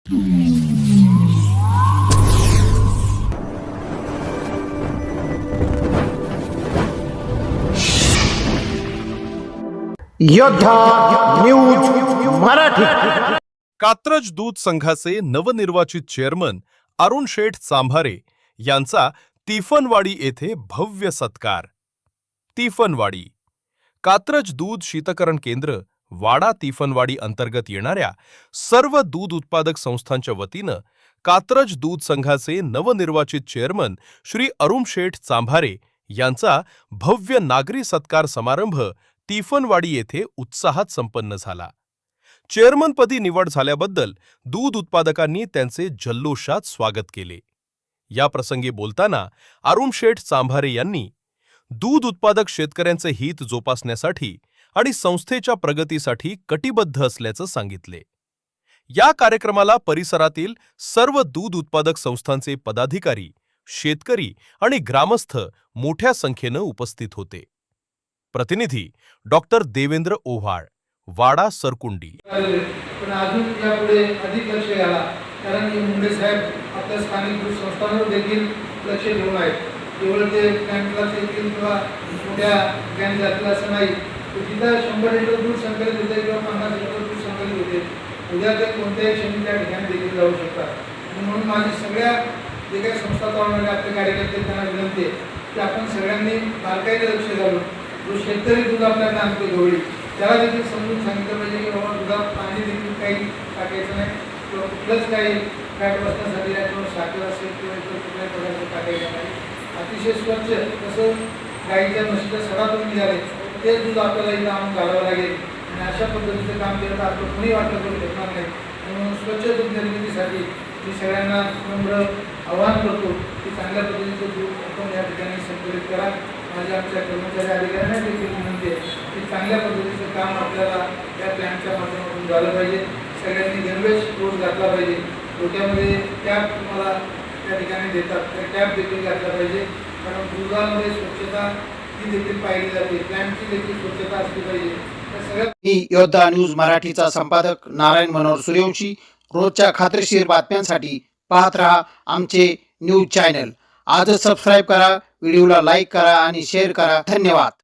योद्धा न्यूज मराठी। कात्रज दूध संघाचे नवनिर्वाचित चेअरमन अरुण शेठ चांभारे यांचा तिफनवाडी येथे भव्य सत्कार। तिफनवाडी कात्रज दूध शीतकरण केंद्र वाडा तिफनवाडी अंतर्गत येणाऱ्या सर्व दूध उत्पादक संस्थांच्या वतीनं कात्रज दूध संघाचे नवनिर्वाचित चेअरमन श्री अरुण शेठ चांभारे यांचा भव्य नागरी सत्कार समारंभ तिफनवाडी येथे उत्साहात संपन्न झाला। चेअरमनपदी निवड झाल्याबद्दल दूध उत्पादकांनी त्यांचे जल्लोषात स्वागत केले। या प्रसंगी बोलताना अरुण शेठ चांभारे यांनी दूध उत्पादक शेतकऱ्यांचे हित जोपासण्यासाठी आणि संस्थेच्या प्रगतीसाठी कटिबद्ध असल्याचं सांगितले। या कार्यक्रमाला परिसरातील सर्व दूध उत्पादक संस्थांचे पदाधिकारी, शेतकरी आणि ग्रामस्थ मोठ्या संख्येनं उपस्थित होते। प्रतिनिधी डॉक्टर देवेंद्र ओव्हाळ, वाडा सरकुंडी। पण अजून यापुढे अधिक लक्ष घाला, कारण की मुंडे साहेब आपल्या स्थानिक दूध संस्थांवर देखील लक्ष ठेवून आहेत। केवळ ते टँकला देखील किंवा मोठ्या गॅन जातील असं नाही, तर तिथं 100 लिटर दूध संकलित होते किंवा 50 लिटर दूध संकलित होते। उद्या ते कोणत्याही क्षणी त्या ठिकाणी देखील जाऊ शकतात। म्हणून माझी सगळ्या जे काही संस्था चालवणारे आपले कार्यकर्ते त्यांना विनंती आहे की आपण सगळ्यांनी बारकाईने लक्ष घालून जो शेतकरी दूध आपल्याला आणतो गवळी, त्याला देखील समजून सांगितलं पाहिजे की बाबा दुधात पाणी देखील काही टाकायचं नाही किंवा कुठलंच काही फॅट बसण्यासाठी किंवा साखर असेल किंवा इतर कुठल्याही प्रकारचं टाकायचं नाही। अतिशय स्वच्छ तसं गाईच्या म्हशीच्या सडातून निघाले ते दूध आपल्याला इथं आणून घालावं लागेल आणि अशा पद्धतीचं काम केलं तर आपलं कोणी वाटलं करू शकणार नाही। म्हणून स्वच्छ दूध निर्मितीसाठी मी सगळ्यांना नम्र आवाहन करतो की चांगल्या पद्धतीचं दूध आपण या ठिकाणी संकलित करा। माझ्या आमच्या कर्मचारी अधिकाऱ्यांना देखील विनंती आहे की चांगल्या पद्धतीचं काम आपल्याला या प्लॅनच्या माध्यमातून झालं पाहिजे। सगळ्यांनी गणवेश रोज घातला पाहिजे। डोक्यामध्ये कॅप तुम्हाला त्या ठिकाणी देतात, त्या कॅप देखील घातला पाहिजे, कारण दुधामध्ये स्वच्छता ही देखील पाहिली जाते, प्लॅनची देखील स्वच्छता असली पाहिजे। मी योद्धा न्यूज मराठीचा संपादक नारायण मनोहर सूर्यवंशी। रोजच्या खात्रीशीर बातम्यांसाठी पाहत रहा आमचे न्यूज चॅनल। आजच सबस्क्राईब करा, व्हिडिओला लाईक करा आणि शेअर करा। धन्यवाद।